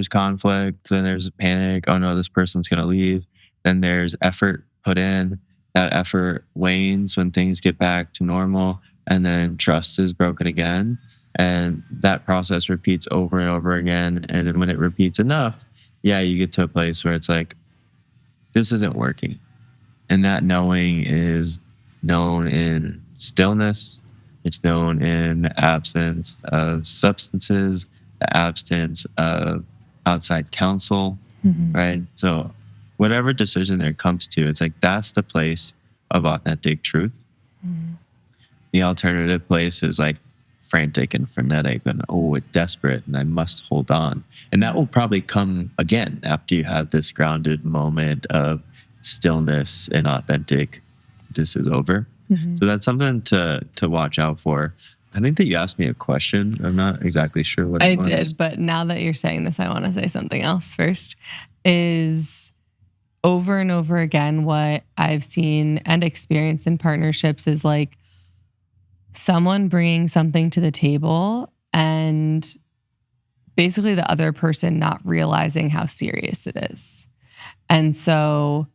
conflict, then there's a panic, oh no, this person's going to leave. Then there's effort put in. That effort wanes when things get back to normal, and then trust is broken again. And that process repeats over and over again. And then when it repeats enough, you get to a place where it's like, this isn't working. And that knowing is known in stillness. It's known in the absence of substances, the absence of outside counsel, right? So whatever decision there comes to, it's like, that's the place of authentic truth. The alternative place is like frantic and frenetic and desperate and I must hold on. And that will probably come again after you have this grounded moment of stillness and authentic, this is over. So that's something to watch out for. I think that you asked me a question. I'm not exactly sure what it was. I did, but now that you're saying this, I want to say something else first. Is over and over again, what I've seen and experienced in partnerships is like someone bringing something to the table and basically the other person not realizing how serious it is. And so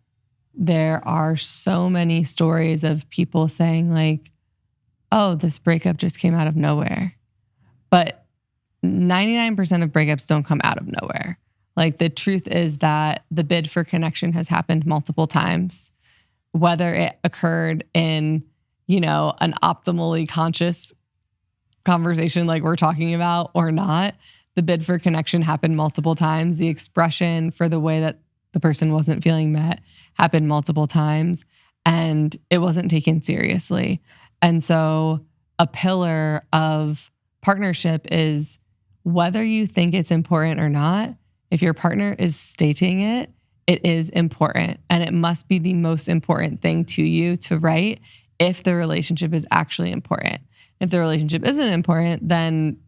there are so many stories of people saying like, oh, this breakup just came out of nowhere. But 99% of breakups don't come out of nowhere. Like, the truth is that the bid for connection has happened multiple times, whether it occurred in, an optimally conscious conversation like we're talking about or not. The bid for connection happened multiple times. The expression for the way that the person wasn't feeling met happened multiple times, and it wasn't taken seriously. And so a pillar of partnership is whether you think it's important or not, if your partner is stating it, it is important. And it must be the most important thing to you to write if the relationship is actually important. If the relationship isn't important, then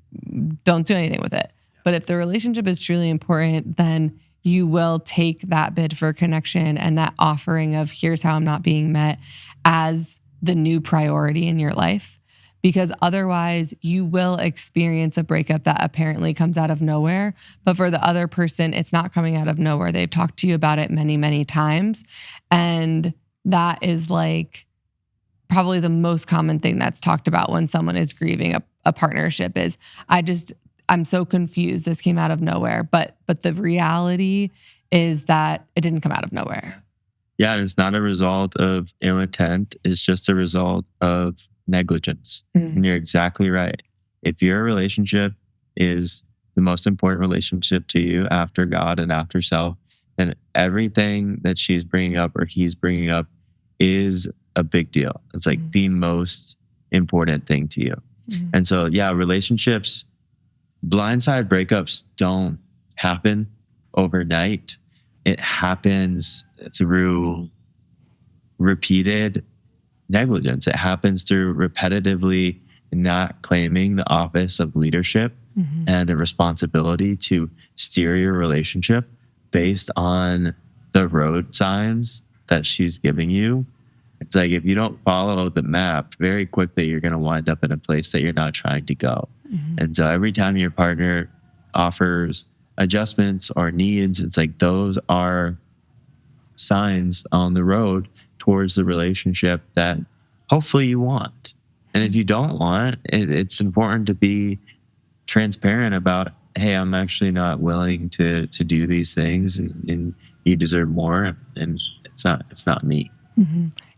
don't do anything with it. But if the relationship is truly important, then you will take that bid for connection and that offering of here's how I'm not being met as the new priority in your life. Because otherwise you will experience a breakup that apparently comes out of nowhere. But for the other person, it's not coming out of nowhere. They've talked to you about it many, many times. And that is like probably the most common thing that's talked about when someone is grieving a partnership is, I'm so confused. This came out of nowhere. But the reality is that it didn't come out of nowhere. Yeah, and it's not a result of ill intent. It's just a result of negligence. And you're exactly right. If your relationship is the most important relationship to you after God and after self, then everything that she's bringing up or he's bringing up is a big deal. It's like the most important thing to you. And so, yeah, relationships, blindside breakups don't happen overnight. It happens through repeated negligence. It happens through repetitively not claiming the office of leadership and the responsibility to steer your relationship based on the road signs that she's giving you. It's like if you don't follow the map, very quickly you're going to wind up in a place that you're not trying to go. And so every time your partner offers adjustments or needs, it's like those are signs on the road towards the relationship that hopefully you want. And if you don't want, it's important to be transparent about, hey, I'm actually not willing to do these things and you deserve more and it's not me.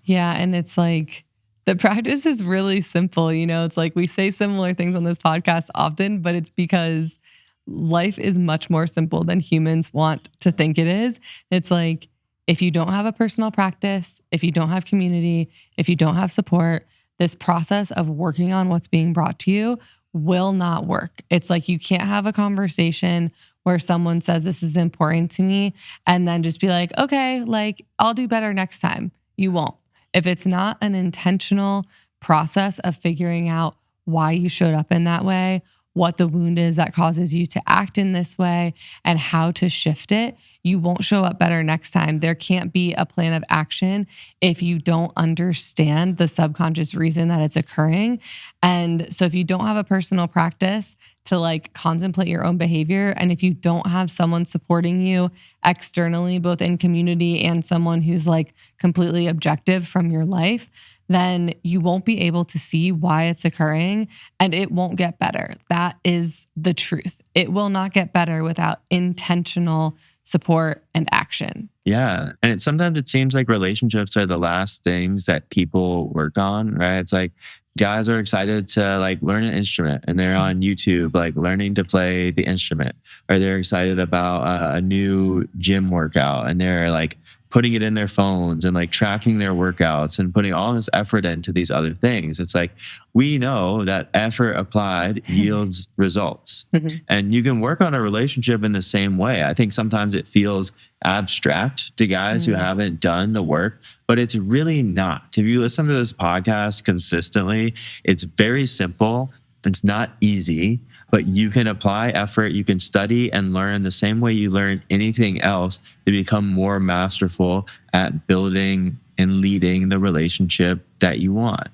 Yeah. And it's like the practice is really simple. You know, it's like we say similar things on this podcast often, but it's because life is much more simple than humans want to think it is. It's like, if you don't have a personal practice, if you don't have community, if you don't have support, this process of working on what's being brought to you will not work. It's like you can't have a conversation where someone says this is important to me and then just be like, okay, like I'll do better next time. You won't. If it's not an intentional process of figuring out why you showed up in that way, what the wound is that causes you to act in this way, and how to shift it, you won't show up better next time. There can't be a plan of action if you don't understand the subconscious reason that it's occurring. And so if you don't have a personal practice to like contemplate your own behavior, and if you don't have someone supporting you externally, both in community and someone who's like completely objective from your life, then you won't be able to see why it's occurring and it won't get better. That is the truth. It will not get better without intentional support and action. Yeah. And sometimes it seems like relationships are the last things that people work on, right? It's like guys are excited to like learn an instrument and they're on YouTube, like learning to play the instrument, or they're excited about a new gym workout and they're like putting it in their phones and like tracking their workouts and putting all this effort into these other things. It's like, we know that effort applied yields results. And you can work on a relationship in the same way. I think sometimes it feels abstract to guys who haven't done the work, but it's really not. If you listen to this podcast consistently, it's very simple. It's not easy, but you can apply effort, you can study and learn the same way you learn anything else to become more masterful at building and leading the relationship that you want.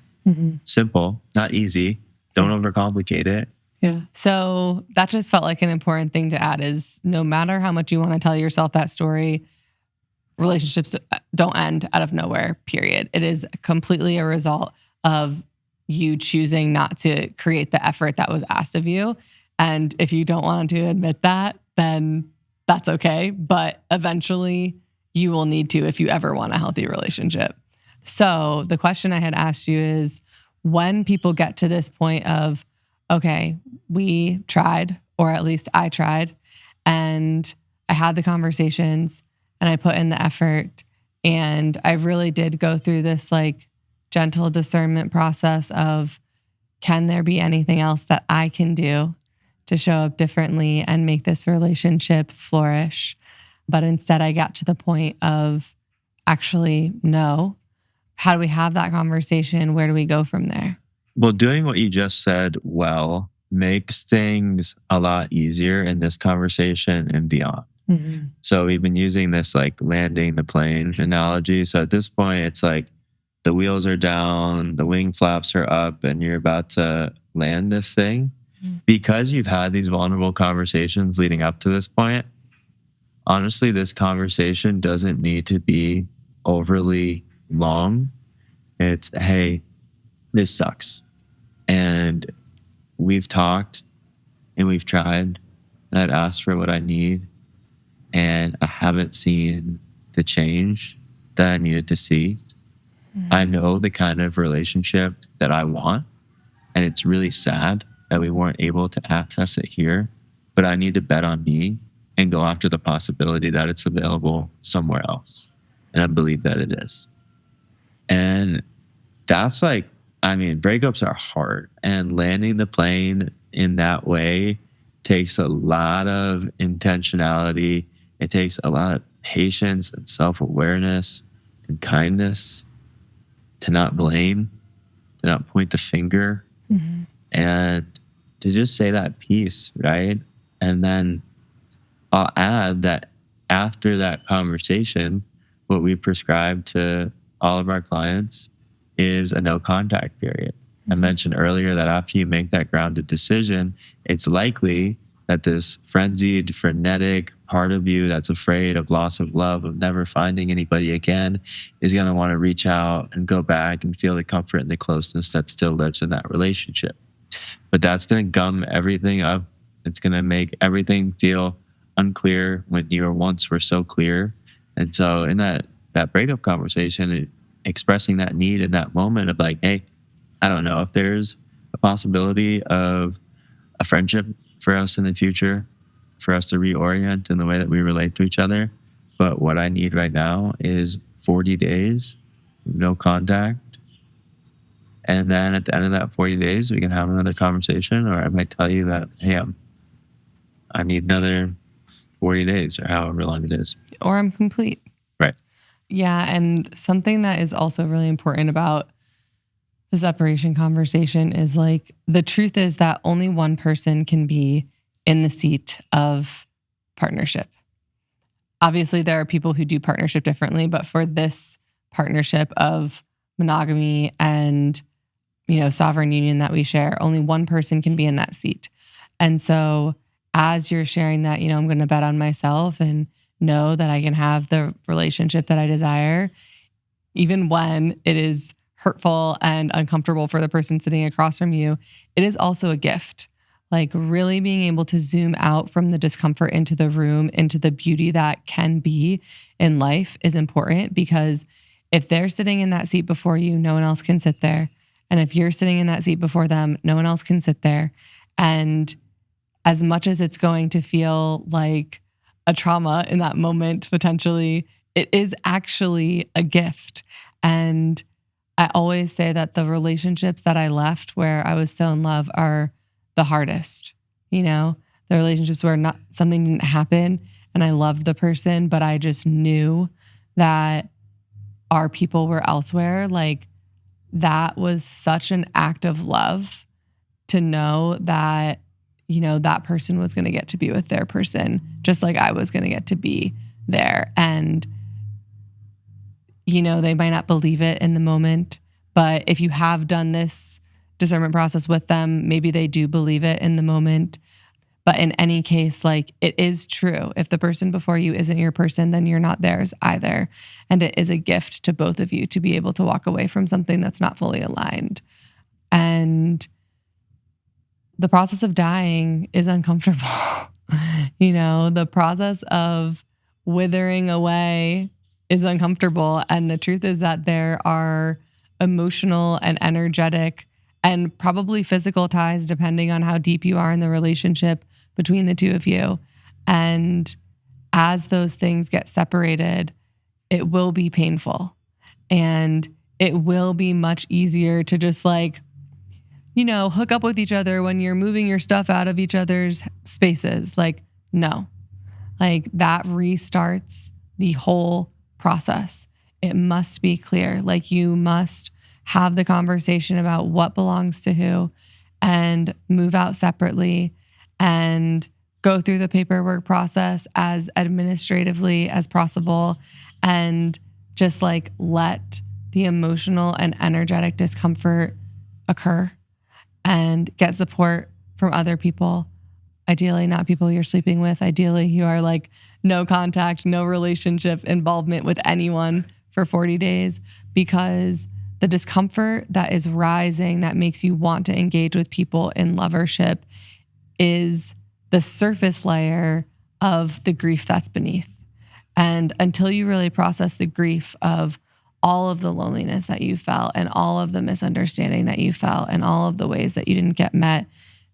Simple, not easy. Don't overcomplicate it. Yeah. So that just felt like an important thing to add is no matter how much you want to tell yourself that story, relationships don't end out of nowhere, period. It is completely a result of you choosing not to create the effort that was asked of you. And if you don't want to admit that, then that's okay. But eventually you will need to if you ever want a healthy relationship. So the question I had asked you is, when people get to this point of, okay, we tried, or at least I tried, and I had the conversations and I put in the effort and I really did go through this like gentle discernment process of, can there be anything else that I can do to show up differently and make this relationship flourish? But instead, I got to the point of actually, no. How do we have that conversation? Where do we go from there? Well, doing what you just said makes things a lot easier in this conversation and beyond. Mm-hmm. So we've been using this like landing the plane analogy. So at this point, it's like the wheels are down, the wing flaps are up, and you're about to land this thing. Mm-hmm. Because you've had these vulnerable conversations leading up to this point, honestly, this conversation doesn't need to be overly long. It's, hey, this sucks. And we've talked and we've tried. And I've asked for what I need. And I haven't seen the change that I needed to see. Mm-hmm. I know the kind of relationship that I want. And it's really sad that we weren't able to access it here. But I need to bet on me and go after the possibility that it's available somewhere else. And I believe that it is. And that's like, breakups are hard. And landing the plane in that way takes a lot of intentionality. It takes a lot of patience and self-awareness and kindness to not blame, to not point the finger, mm-hmm. and to just say that piece, right? And then I'll add that after that conversation, what we prescribe to all of our clients is a no contact period. Mm-hmm. I mentioned earlier that after you make that grounded decision, it's likely that this frenzied, frenetic part of you that's afraid of loss of love, of never finding anybody again, is going to want to reach out and go back and feel the comfort and the closeness that still lives in that relationship. But that's going to gum everything up. It's going to make everything feel unclear when you once were so clear. And so in that breakup conversation, expressing that need in that moment of like, hey, I don't know if there's a possibility of a friendship for us in the future, for us to reorient in the way that we relate to each other. But what I need right now is 40 days, no contact. And then at the end of that 40 days, we can have another conversation, or I might tell you that, hey, I need another 40 days or however long it is. Or I'm complete. Right. Yeah. And something that is also really important about the separation conversation is like, the truth is that only one person can be in the seat of partnership. Obviously, there are people who do partnership differently, but for this partnership of monogamy and, sovereign union that we share, only one person can be in that seat. And so as you're sharing that, I'm going to bet on myself and know that I can have the relationship that I desire, even when it is hurtful and uncomfortable for the person sitting across from you, it is also a gift. Like really being able to zoom out from the discomfort into the room, into the beauty that can be in life is important, because if they're sitting in that seat before you, no one else can sit there. And if you're sitting in that seat before them, no one else can sit there. And as much as it's going to feel like a trauma in that moment, potentially, it is actually a gift. And I always say that the relationships that I left where I was still in love are the hardest. The relationships where something didn't happen and I loved the person, but I just knew that our people were elsewhere. Like that was such an act of love to know that, that person was going to get to be with their person, just like I was going to get to be there. And, they might not believe it in the moment, but if you have done this discernment process with them, maybe they do believe it in the moment. But in any case, like it is true. If the person before you isn't your person, then you're not theirs either. And it is a gift to both of you to be able to walk away from something that's not fully aligned. And the process of dying is uncomfortable. The process of withering away is uncomfortable. And the truth is that there are emotional and energetic and probably physical ties, depending on how deep you are in the relationship between the two of you. And as those things get separated, it will be painful. And it will be much easier to just like hook up with each other when you're moving your stuff out of each other's spaces. Like, no. Like, that restarts the whole process. It must be clear. Like, you must have the conversation about what belongs to who and move out separately and go through the paperwork process as administratively as possible and just like let the emotional and energetic discomfort occur and get support from other people. Ideally, not people you're sleeping with. Ideally, you are like no contact, no relationship involvement with anyone for 40 days, because the discomfort that is rising that makes you want to engage with people in lovership is the surface layer of the grief that's beneath. And until you really process the grief of all of the loneliness that you felt and all of the misunderstanding that you felt and all of the ways that you didn't get met,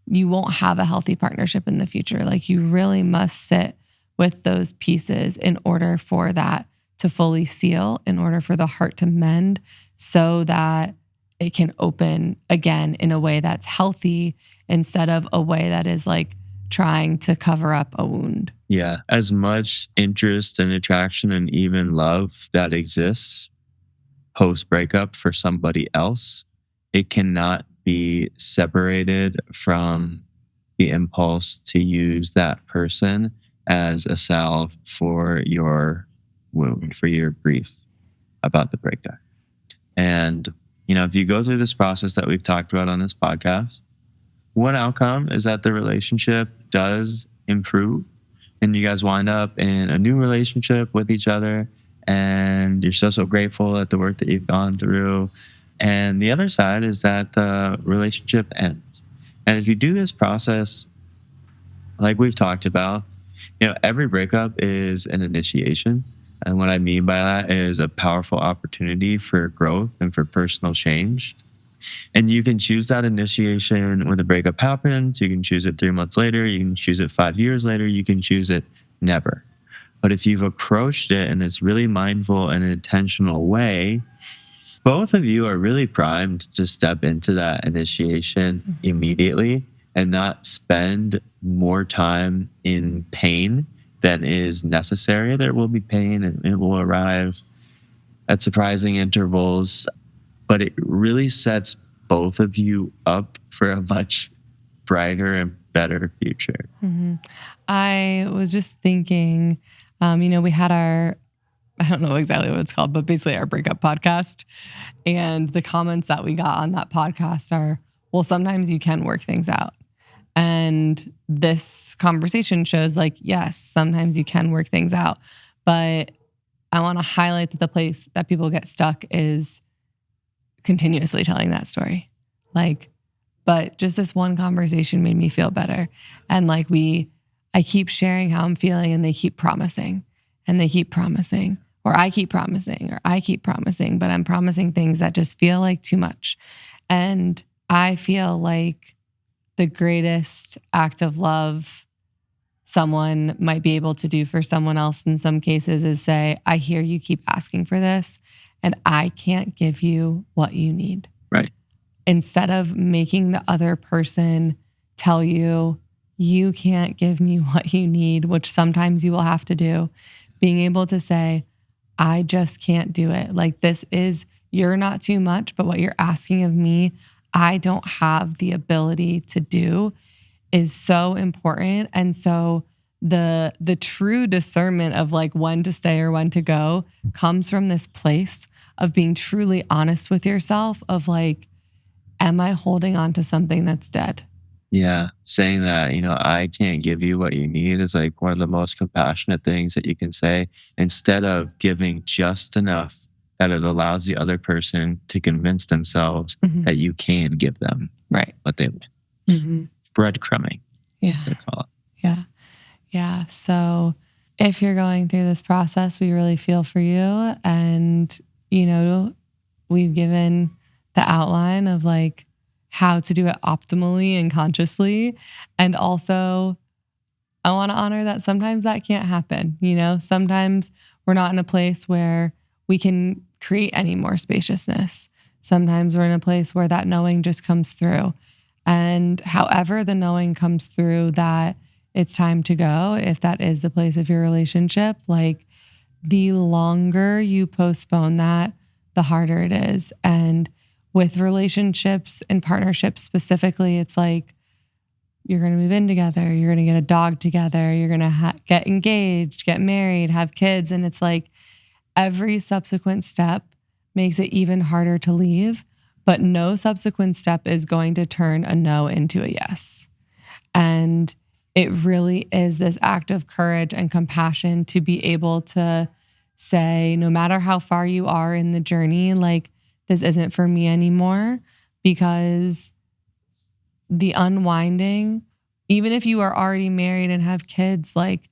you won't have a healthy partnership in the future. Like, you really must sit with those pieces in order for that to fully seal, in order for the heart to mend, so that it can open again in a way that's healthy instead of a way that is like trying to cover up a wound. Yeah. As much interest and attraction and even love that exists post breakup for somebody else, it cannot be separated from the impulse to use that person as a salve for your wound, for your grief about the breakup. And, if you go through this process that we've talked about on this podcast, one outcome is that the relationship does improve and you guys wind up in a new relationship with each other, and you're so grateful at the work that you've gone through. And the other side is that the relationship ends. And if you do this process, like we've talked about, every breakup is an initiation. And what I mean by that is a powerful opportunity for growth and for personal change. And you can choose that initiation when the breakup happens. You can choose it 3 months later. You can choose it 5 years later. You can choose it never. But if you've approached it in this really mindful and intentional way, both of you are really primed to step into that initiation immediately and not spend more time in pain than is necessary. There will be pain and it will arrive at surprising intervals, but it really sets both of you up for a much brighter and better future. Mm-hmm. I was just thinking, we had I don't know exactly what it's called, but basically our breakup podcast. And the comments that we got on that podcast are, well, sometimes you can work things out. And this conversation shows like, yes, sometimes you can work things out. But I want to highlight that the place that people get stuck is continuously telling that story. But just this one conversation made me feel better. And I keep sharing how I'm feeling, and they keep promising, and they keep promising, or I keep promising, but I'm promising things that just feel like too much. And I feel like the greatest act of love someone might be able to do for someone else in some cases is say, I hear you keep asking for this, and I can't give you what you need. Right. Instead of making the other person tell you, you can't give me what you need, which sometimes you will have to do, being able to say, I just can't do it. Like, this is, you're not too much, but what you're asking of me, I don't have the ability to do, is so important. And so the true discernment of like when to stay or when to go comes from this place of being truly honest with yourself of like, am I holding on to something that's dead? Yeah. Saying that, I can't give you what you need is like one of the most compassionate things that you can say, instead of giving just enough that it allows the other person to convince themselves that you can give them what they need. Mm-hmm. Breadcrumbing, as they call it. Yeah. Yeah. So if you're going through this process, we really feel for you. And, we've given the outline of like how to do it optimally and consciously. And also, I want to honor that sometimes that can't happen. Sometimes we're not in a place where we can create any more spaciousness. sometimes we're in a place where that knowing just comes through. And however the knowing comes through that it's time to go, if that is the place of your relationship, like the longer you postpone that, the harder it is. And with relationships and partnerships specifically, it's like you're going to move in together, you're going to get a dog together, you're going to get engaged, get married, have kids. And it's like every subsequent step makes it even harder to leave, but no subsequent step is going to turn a no into a yes. And it really is this act of courage and compassion to be able to say, no matter how far you are in the journey, like, this isn't for me anymore, because the unwinding, even if you are already married and have kids, like,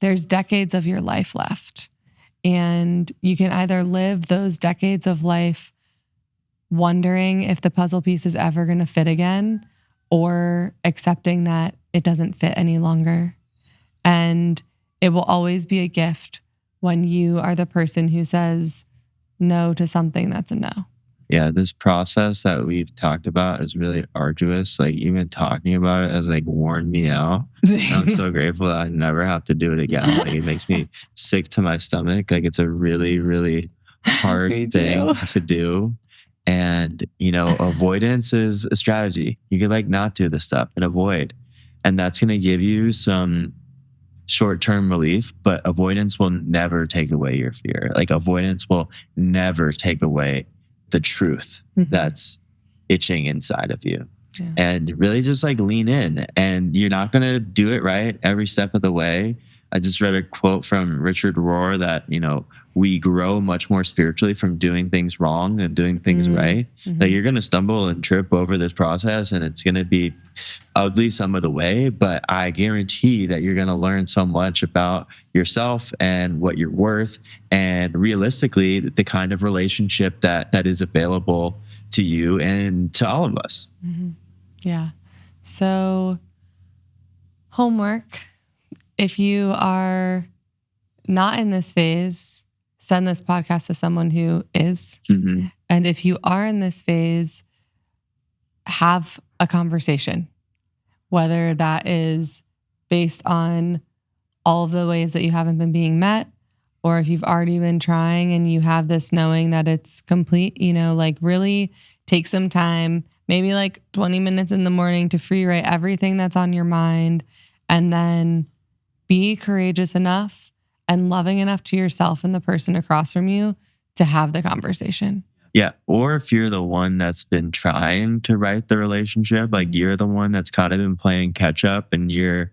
there's decades of your life left. And you can either live those decades of life wondering if the puzzle piece is ever going to fit again, or accepting that it doesn't fit any longer. And it will always be a gift when you are the person who says no to something that's a no. Yeah, this process that we've talked about is really arduous. Like, even talking about it has like worn me out. I'm so grateful that I never have to do it again. Like, it makes me sick to my stomach. Like, it's a really, really hard thing to do. And, avoidance is a strategy. You could like not do the stuff and avoid. And that's going to give you some short-term relief, but avoidance will never take away your fear. Like, avoidance will never take away the truth that's itching inside of you. Yeah. And really just like lean in, and you're not going to do it right every step of the way. I just read a quote from Richard Rohr that, we grow much more spiritually from doing things wrong than doing things right. That you're going to stumble and trip over this process, and it's going to be ugly some of the way, but I guarantee that you're going to learn so much about yourself and what you're worth, and realistically the kind of relationship that is available to you and to all of us. Yeah. So, homework: if you are not in this phase, send this podcast to someone who is. And if you are in this phase, have a conversation, whether that is based on all of the ways that you haven't been being met, or if you've already been trying and you have this knowing that it's complete, like, really take some time, maybe like 20 minutes in the morning, to free write everything that's on your mind, and then be courageous enough and loving enough to yourself and the person across from you to have the conversation. Yeah. Or if you're the one that's been trying to right the relationship, like you're the one that's kind of been playing catch up and you're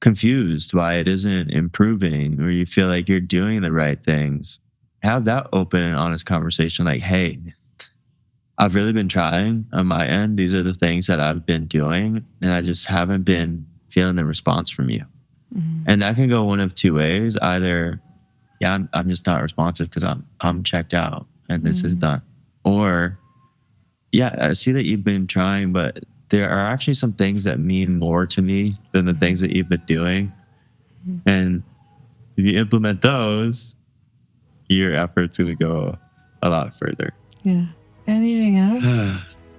confused why it isn't improving, or you feel like you're doing the right things, have that open and honest conversation. Like, hey, I've really been trying on my end. These are the things that I've been doing, and I just haven't been feeling the response from you. And that can go one of two ways. Either, yeah, I'm just not responsive because I'm checked out and this is done. Or, yeah, I see that you've been trying, but there are actually some things that mean more to me than the things that you've been doing. And if you implement those, your effort's going to go a lot further. Yeah. Anything else?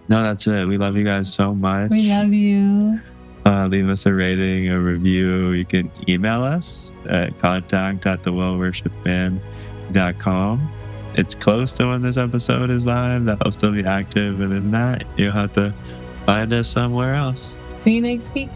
No, that's it. We love you guys so much. We love you. Leave us a rating, a review. You can email us at contact@thewellworshipband.com. It's close to when this episode is live. That'll still be active. And if not, you'll have to find us somewhere else. See you next week.